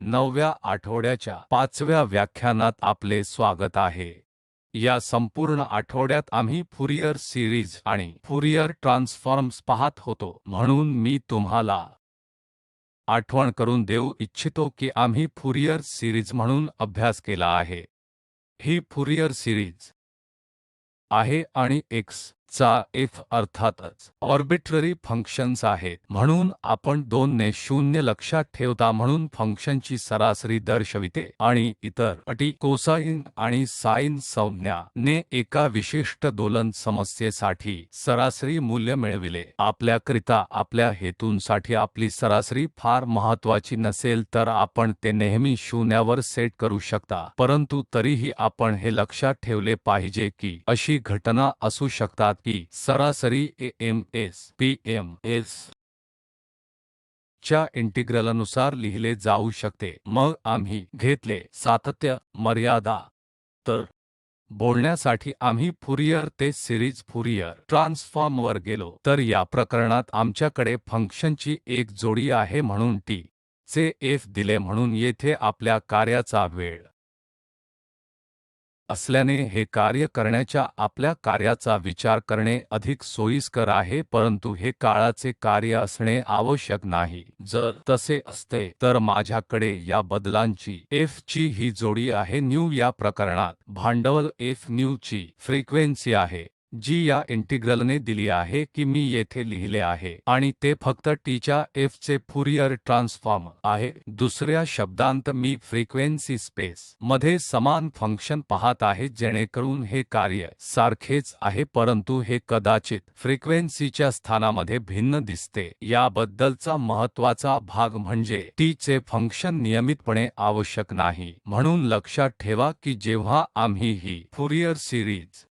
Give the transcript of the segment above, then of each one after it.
9व्या आठवड्याच्या 5व्या व्याख्यानात आपले स्वागत आहे। या संपूर्ण आठवड्यात आम्ही फुरियर सिरीज आणि फुरियर ट्रान्सफॉर्म्स पाहत होतो, म्हणून मी तुम्हाला आठवण करून देऊ इच्छितो की आम्ही फुरियर सिरीज म्हणून अभ्यास केला आहे। ही फुरियर सिरीज आहे आणि x चा f अर्थातच ऑर्बिट्ररी फंक्शन्स आहेत, म्हणून आपण 2 ने 0 लक्षात ठेवता म्हणून फंक्शनची सरासरी दर्शविते आणि इतर अटी कोसाइन आणि साइन संज्ञा ने एका विशिष्ट दोलन समस्येसाठी सरासरी मूल्य मिळविले। आपल्याकरिता आपल्या हेतूंसाठी आपली सरासरी फार महत्त्वाची नसेल तर आपण ते नेहमी शून्यावर सेट करू शकता, परंतु तरीही आपण हे लक्षात ठेवले पाहिजे की अशी घटना असू शकतात की सरासरी AMS PMS च्या इंटिग्रलनुसार लिहिले जाऊ शकते। मग आम्ही घेतले सातत्य मर्यादा। तर बोलण्यासाठी आम्ही फुरियर ते सिरीज फुरियर ट्रान्सफॉर्मवर गेलो। तर या प्रकरणात आमच्याकडे फंक्शनची एक जोडी आहे म्हणून t चे f दिले, म्हणून येथे आपल्या कार्याचा वेळ असल्याने हे कार्य करण्याच्या आपल्या कार्याचा विचार करणे अधिक सोयीस्कर आहे, परंतु हे काळाचे कार्य असणे आवश्यक नाही। जर तसे असते तर माझ्याकडे या बदलांची f ची ही जोडी आहे। न्यू या प्रकरणात भांडवल f न्यू ची फ्रिक्वेन्सी आहे जी या इंटिग्रलने दिली आहे की मी येथे लिहिले आहे, आणि ते फक्त t च्या f चे फुरियर ट्रान्सफॉर्म आहे। दुसऱ्या शब्दांत मी फ्रिक्वेन्सी स्पेस मध्ये समान फंक्शन पाहत आहे जेणेकरून हे कार्य सारखेच आहे, परंतु हे कदाचित फ्रिक्वेन्सीच्या स्थानामध्ये भिन्न दिसते। याबद्दलचा महत्त्वाचा भाग म्हणजे t चे फंक्शन नियमितपणे आवश्यक नाही, म्हणून लक्षात ठेवा की जेव्हा आम्ही ही फुरियर सिरीज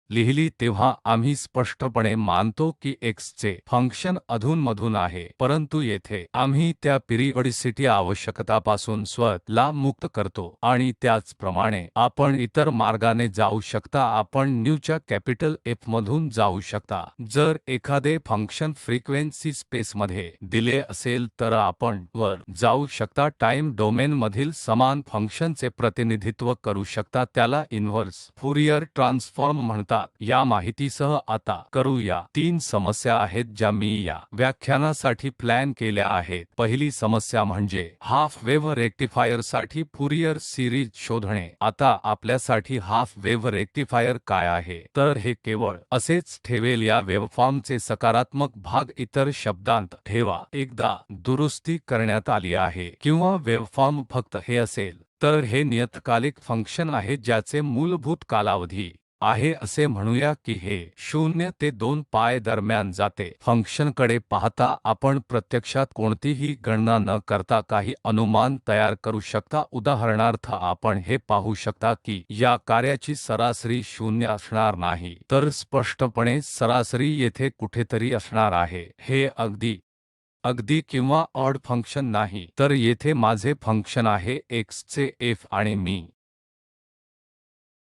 लिहिली तेव्हा आम्ही स्पष्टपणे मानतो की x चे फंक्शन अधूनमधून आहे, परंतु येथे आम्ही त्या पिरिओडिसिटी आवश्यकतापासून स्वतःला मुक्त करतो आणि त्याचप्रमाणे आपण इतर मार्गाने जाऊ शकता। आपण न्यूच्या कॅपिटल F मधून जाऊ शकता। जर एखादे फंक्शन फ्रिक्वेन्सी स्पेसमध्ये दिले असेल तर आपण वर जाऊ शकता, टाइम डोमेनमधील समान फंक्शनचे प्रतिनिधित्व करू शकता, त्याला इन्व्हर्स फुरियर ट्रान्सफॉर्म म्हणतात। या माहितीसह आता करूया 3 समस्या आहेत ज्या मी या व्याख्यानासाठी प्लॅन केल्या आहेत। पहिली समस्या म्हणजे हाफ वेव्ह रेक्टिफायरसाठी फुरियर सिरीज शोधणे। आता आपल्यासाठी हाफ वेव्ह रेक्टिफायर काय आहे? तर हे केवळ असेच ठेवेल या वेव्हफॉर्मचे सकारात्मक भाग इतर शब्दांत ठेवा। एकदा दुरुस्ती करण्यात आली आहे किंवा वेव्हफॉर्म फक्त हे असेल तर हे नियतकालिक फंक्शन आहे ज्याचे मूलभूत कालावधी आहे, असे म्हणूया की हे 0 ते 2 पाय दरम्यान जाते। फंक्शनकडे पाहता आपण प्रत्यक्षात कोणतीही गणना न करता काही अनुमान तयार करू शकता। उदाहरणार्थ आपण हे पाहू शकता की या कार्याची सरासरी 0 असणार नाही, तर स्पष्टपणे सरासरी येथे कुठेतरी असणार आहे। हे अगदी किंवा ऑड फंक्शन नाही, तर येथे माझे फंक्शन आहे x चे f आणि मी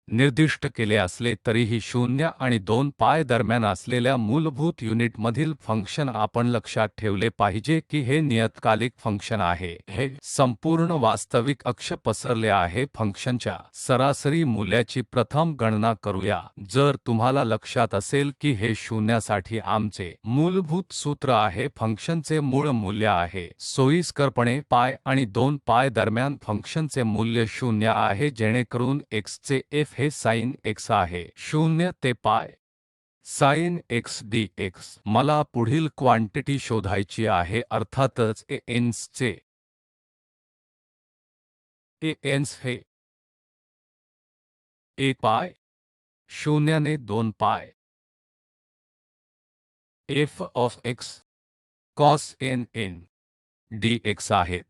निर्दिष्ट केले असले तरीही 0 आणि 2 पाय दरम्यान असलेल्या मूलभूत युनिटमधील फंक्शन आपण लक्षात ठेवले पाहिजे की हे नियतकालिक फंक्शन आहे। हे संपूर्ण वास्तविक अक्ष पसरले आहे। फंक्शनच्या सरासरी मूल्याची प्रथम गणना करूया। जर तुम्हाला लक्षात असेल की हे शून्यासाठी आमचे मूलभूत सूत्र आहे, फंक्शनचे मूळ मूल्य आहे सोयीस्करपणे पाय आणि 2 पाय दरम्यान फंक्शनचे मूल्य 0 आहे, जेणेकरून x चे f हे sin x आहे 0 ते पाय sin x dx। मला पुढील क्वांटिटी शोधायची आहे, अर्थातच ans चे ans हे 1 पाय 0 ने 2 पाय f of x cos n n dx आहेत।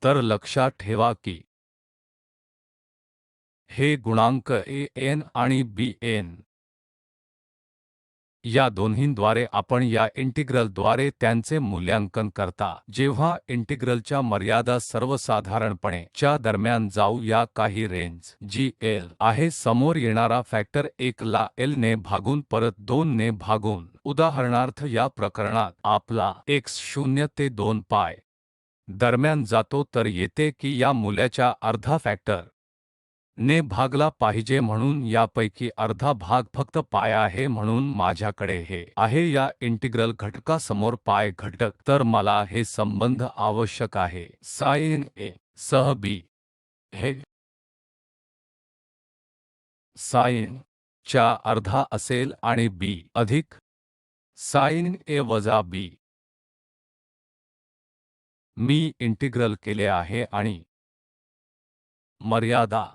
तर लक्षात ठेवा की हे गुणांक an आणि bn या दोन्हींद्वारे आपण या इंटिग्रलद्वारे त्यांचे मूल्यांकन करता। जेव्हा इंटिग्रलच्या मर्यादा सर्वसाधारणपणे च्या दरम्यान जाऊ या काही रेंज जी l आहे, समोर येणारा फॅक्टर 1 ला l ने भागून परत 2 ने भागून, उदाहरणार्थ या प्रकरणात आपला x 0 ते 2 पाय दरम्यान जातो तर येते की या मूल्याच्या अर्धा फॅक्टर ने भागला पाहिजे, म्हणून यापैकी अर्धा भाग फक्त पाय आहे, म्हणून माझ्याकडे हे आहे या इंटिग्रल घटकासमोर पाय घटक. तर मला हे संबंध आवश्यक आहे साइन ए सह बी हे साइन च्या अर्धा असेल आणि बी अधिक साइन ए वजा बी. मी इंटिग्रल केले आहे आणि मर्यादा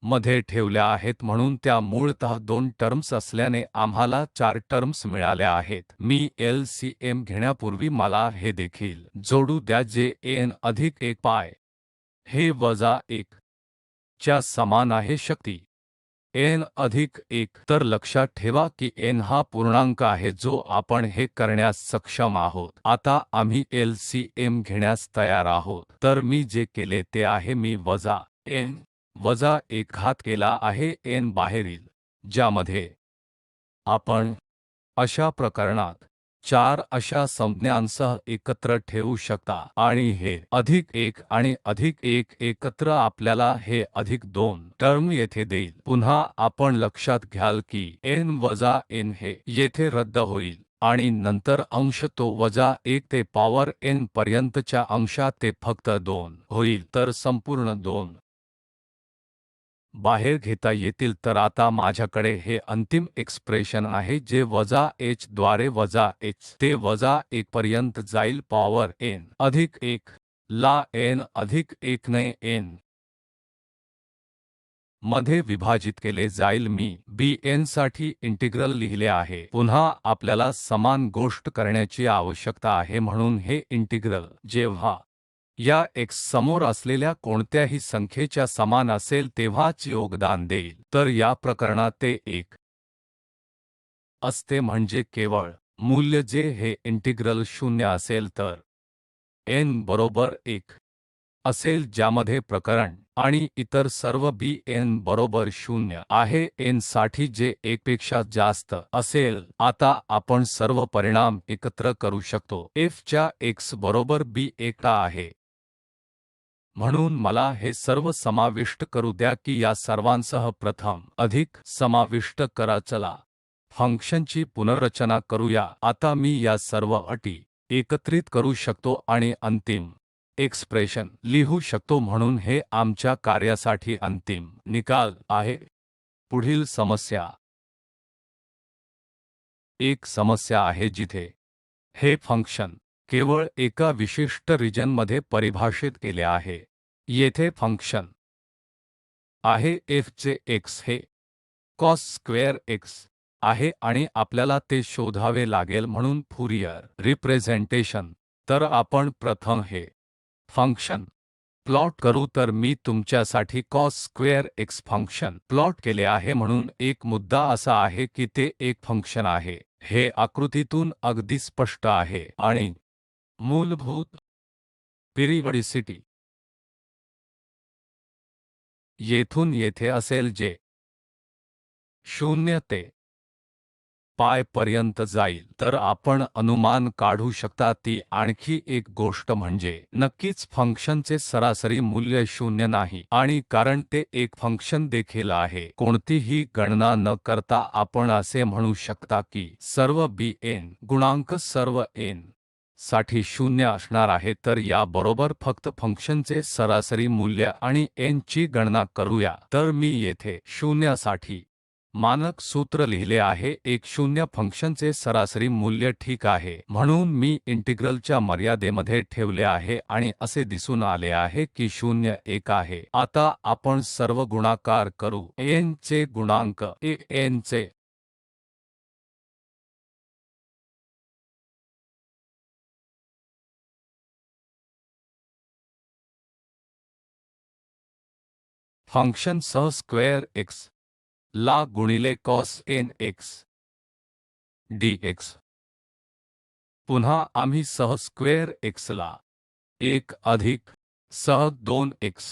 मध्ये ठेवल्या आहेत, म्हणून त्या मूळतः 2 टर्म्स असल्याने आम्हाला 4 टर्म्स मिळाल्या आहेत. मी LCM घेण्यापूर्वी मला हे देखील जोडू द्या जे n अधिक 1 पाय हे वजा 1 च्या समान आहे शक्ती n अधिक 1. तर लक्षात ठेवा की n हा पूर्णांक आहे जो आपण हे करण्यास सक्षम आहोत. आता आम्ही LCM घेण्यास तयार आहोत. तर मी जे केले ते आहे मी वजा n वजा 1 घात केला आहे n बाहेरील, ज्यामध्ये आपण अशा प्रकरणात 4 अशा संज्ञांसह एकत्र ठेवू शकता आणि हे अधिक 1 आणि अधिक 1 एकत्र आपल्याला हे अधिक 2 टर्म येथे देईल. पुन्हा आपण लक्षात घ्याल की n वजा n हे येथे रद्द होईल आणि नंतर अंश तो वजा 1 ते पॉवर n पर्यंतच्या अंशात ते फक्त 2 होईल. तर संपूर्ण 2 बाहेर घेता येतील. तर आता माझ्याकडे हे अंतिम एक्सप्रेशन आहे जे वजा h द्वारे वजा h ते वजा 1 पर्यंत जाईल पॉवर n अधिक 1 ला n अधिक 1 ने n मध्ये विभाजित केले जाईल. मी bn साठी इंटिग्रल लिहिले आहे. पुन्हा आपल्याला समान गोष्ट करण्याची आवश्यकता आहे, म्हणून हे इंटिग्रल जेव्हा या x समोर असलेल्या कोणत्याही संख्येच्या समान असेल तेव्हाच योगदान देईल. तर या प्रकरणात ते 1 असते, म्हणजे केवळ मूल्य जे हे इंटिग्रल 0 असेल तर n बरोबर 1 असेल, ज्यामध्ये प्रकरण आणि इतर सर्व bn बरोबर 0 आहे n साठी जे 1 पेक्षा जास्त असेल. आता आपण सर्व परिणाम एकत्र करू शकतो. f च्या x बरोबर b1 आहे, म्हणून मला हे सर्व समाविष्ट करू द्या की या सर्वांसह प्रथम अधिक समाविष्ट करा. चला फंक्शनची पुनर्रचना करूया. आता मी या सर्व अटी एकत्रित करू शकतो आणि अंतिम एक्सप्रेशन लिहू शकतो, म्हणून हे आमच्या कार्यासाठी अंतिम निकाल आहे. पुढील समस्या एक समस्या आहे जिथे हे फंक्शन केवळ एका विशिष्ट रिजनमध्ये परिभाषित केले आहे. येथे फंक्शन आहे f चे x हे cos स्क्वेअर x आहे आणि आपल्याला ते शोधावे लागेल, म्हणून फुरियर रिप्रेझेंटेशन. तर आपण प्रथम हे फंक्शन प्लॉट करू. तर मी तुमच्यासाठी cos square x function plot केले आहे, म्हणून एक मुद्दा असा आहे की ते एक फंक्शन आहे. हे आकृतीतून अगदी स्पष्ट आहे आणि मूलभूत पिरियॉडिसिटी येथून येथे असेल जे 0 ते पाय पर्यंत जाईल. तर आपण अनुमान काढू शकता ती आणखी एक गोष्ट म्हणजे नक्कीच फंक्शनचे सरासरी मूल्य 0 नाही, आणि कारण ते एक फंक्शन देखील आहे, कोणतीही गणना न करता आपण असे म्हणू शकता की सर्व bn गुणांक सर्व n साठी 0 असणार आहे. तर या बरोबर फक्त फंक्शनचे सरासरी मूल्य आणि n ची गणना करूया. तर मी येथे 0 साठी मानक सूत्र लिहिले आहे. 10 फंक्शनचे सरासरी मूल्य ठीक आहे, म्हणून मी इंटिग्रलच्या मर्यादेमध्ये ठेवले आहे आणि असे दिसून आले आहे की 0 1 आहे. आता आपण सर्व गुणाकार करू. n चे गुणांक n चे फंक्शन सह स्क्वेअर x ला गुणिले cos n x dx. पुन्हा आम्ही सह स्क्वेअर x ला 1 अधिक सह 2x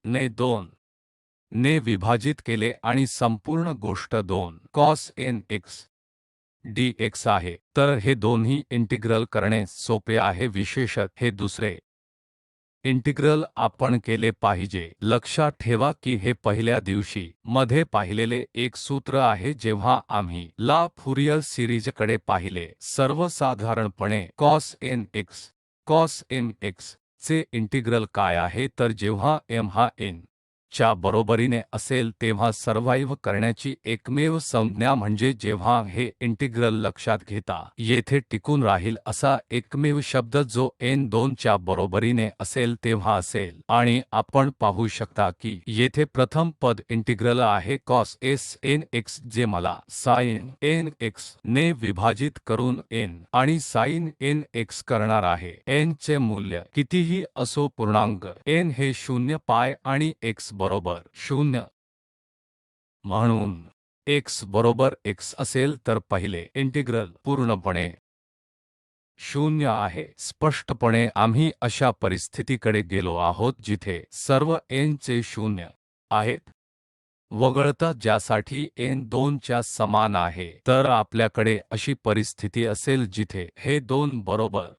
ने 2 ने विभाजित केले आणि संपूर्ण गोष्ट 2 cos n x dx आहे, तर हे दोन्ही इंटिग्रल करणे सोपे आहे, विशेषतः हे दुसरे इंटिग्रल आपण केले पाहिजे. लक्षात ठेवा की हे पहिल्या दिवशी मध्ये पाहिलेले एक सूत्र आहे जेव्हा आम्ही ला फुरियर सिरीजकडे पाहिले. सर्वसाधारणपणे cos nx चे इंटिग्रल काय आहे, तर जेव्हा m हा n च्या बरोबरीने असेल तेव्हा सर्व्हाइव्ह करण्याची एकमेव संज्ञा म्हणजे जेव्हा हे इंटिग्रल लक्षात घेता येथे टिकून राहील असा एकमेव शब्द जो n2 च्या बरोबरीने असेल तेव्हा असेल. आणि आपण पाहू शकता की येथे प्रथम पद इंटिग्रल आहे cos nx जे मला sin nx ने विभाजित करून n आणि sin nx करणार आहे. n चे मूल्य कितीही असो, पूर्णांक n हे 0 पाय आणि x बरोबर 0 म्हणून x बरोबर x असेल तर पहिले इंटिग्रल पूर्णपणे 0 आहे. स्पष्टपणे आम्ही अशा परिस्थितीकडे गेलो आहोत जिथे सर्व n चे 0 आहेत वगळता ज्यासाठी n 2 च्या समान आहे. तर आपल्याकडे अशी परिस्थिती असेल जिथे हे 2 बरोबर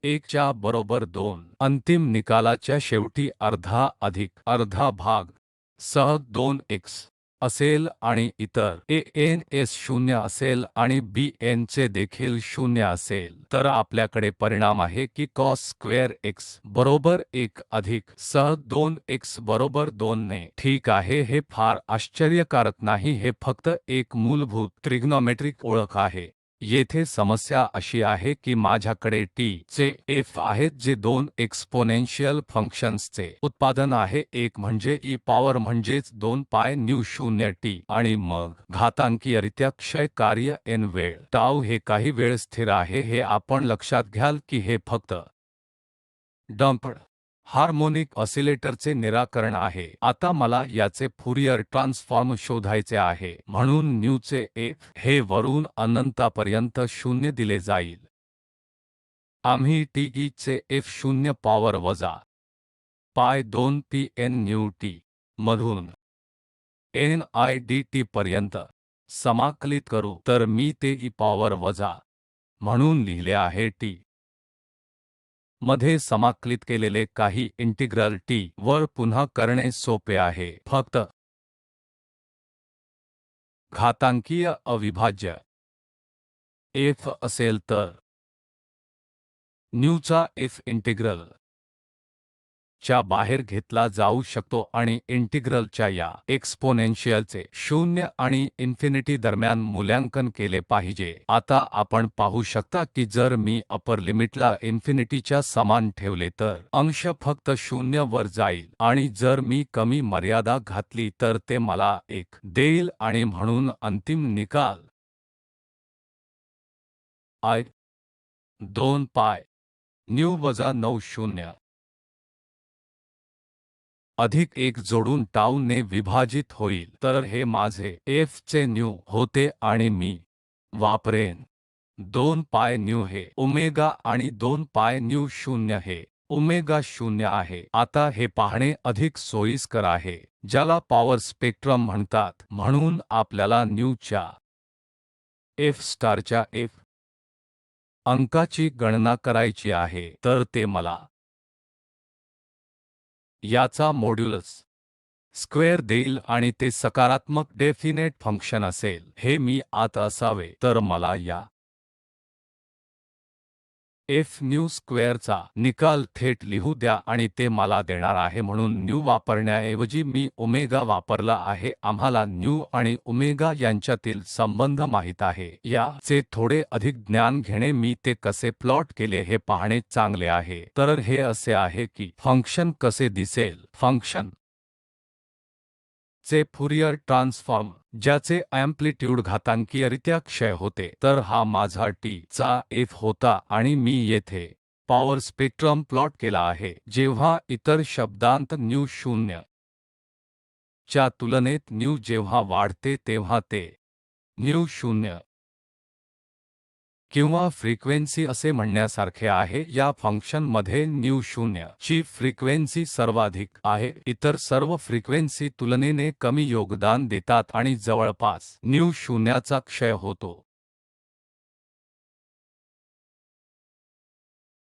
1 च्या बरोबर 2 अंतिम निकालाच्या शेवटी अर्धा अधिक अर्धा भाग सह 2x असेल आणि इतर ans 0 असेल आणि bn चे देखील 0 असेल. तर आपल्याकडे परिणाम आहे की cos स्क्वेअर x बरोबर 1 अधिक सह 2x बरोबर 2 ने. ठीक आहे, हे फार आश्चर्यकारक नाही, हे फक्त एक मूलभूत त्रिग्नॉमेट्रिक ओळख आहे. येथे समस्या अशी आहे की माझ्याकडे t चे f आहेत जे दोन एक्सपोनेन्शियल फंक्शन्सचे उत्पादन आहे, एक म्हणजे e पॉवर म्हणजेच 2 पाय न्यू 0 t आणि मग घातांकीयरित्या क्षय कार्य n वेळ टाऊ. हे काही वेळ स्थिर आहे, हे आपण लक्षात घ्याल की हे फक्त डम्प्ड हार्मोनिक ऑसिलेटरचे निराकरण आहे. आता मला याचे फुरियर ट्रान्सफॉर्म शोधायचे आहे, म्हणून न्यूचे f हे वरून अनंतापर्यंत 0 दिले जाईल. आम्ही te चे f 0 पॉवर वजा पाय 2 p n न्यू t मधून n I dt पर्यंत समाकलित करू. तर मी ते e पॉवर वजा म्हणून लिहिले आहे t मध्ये समाकलित केलेले काही इंटिग्रल t वर पुन्हा करणे सोपे आहे. फक्त घातांकीय अविभाज्य f असेल तर न्यूचा f इंटिग्रल च्या बाहेर घेतला जाऊ शकतो आणि इंटिग्रलच्या या एक्सपोनेन्शियलचे 0 आणि इन्फिनिटी दरम्यान मूल्यांकन केले पाहिजे. आता आपण पाहू शकता की जर मी अपर लिमिटला इन्फिनिटीच्या समान ठेवले तर अंश फक्त 0 वर जाईल आणि जर मी कमी मर्यादा घातली तर ते मला 1 देईल आणि म्हणून अंतिम निकाल I 2 पाय न्यू वजा 9 0 अधिक 1 जोडून टाऊ ने विभाजित होईल. तर हे माझे f चे न्यू होते आणि मी वापरेन 2 पाय न्यू हे ओमेगा आणि 2 पाय न्यू 0 हे ओमेगा 0 आहे. आता हे पाहणे अधिक सोयीस्कर आहे, ज्याला पॉवर स्पेक्ट्रम म्हणतात, म्हणून आपल्याला न्यूच्या f स्टारच्या f अंकाची गणना करायची आहे. तर ते मला याचा मॉड्यूलस स्क्वेअर देईल आणि ते सकारात्मक डेफिनेट फंक्शन असेल. हे मी आत असावे, तर मला या f न्यू स्क्वेअरचा निकाल थेट लिहू द्या आणि ते मला देणार आहे. म्हणून न्यू वापरण्याऐवजी मी ओमेगा वापरला आहे. आम्हाला न्यू आणि ओमेगा यांच्यातील संबंध माहित आहे. याचे थोडे अधिक ज्ञान घेणे, मी ते कसे प्लॉट केले हे पाहणे चांगले आहे. तर हे असे आहे की फंक्शन कसे दिसेल. फंक्शन चे फुरियर ट्रान्सफॉर्म ज्याचे अँप्लिट्यूड घातांकीयरित्या क्षय होते. तर हा माझा t चा f होता आणि मी येथे पॉवर स्पेक्ट्रम प्लॉट केला आहे. जेव्हा इतर शब्दांत न्यू 0 च्या तुलनेत न्यू जेव्हा वाढते तेव्हा ते न्यू 0 किंवा फ्रिक्वेन्सी असे म्हणण्यासारखे आहे. या फंक्शनमध्ये न्यू 0 ची फ्रिक्वेन्सी सर्वाधिक आहे. इतर सर्व फ्रिक्वेन्सी तुलनेने कमी योगदान देतात आणि जवळपास न्यू 0 चा क्षय होतो.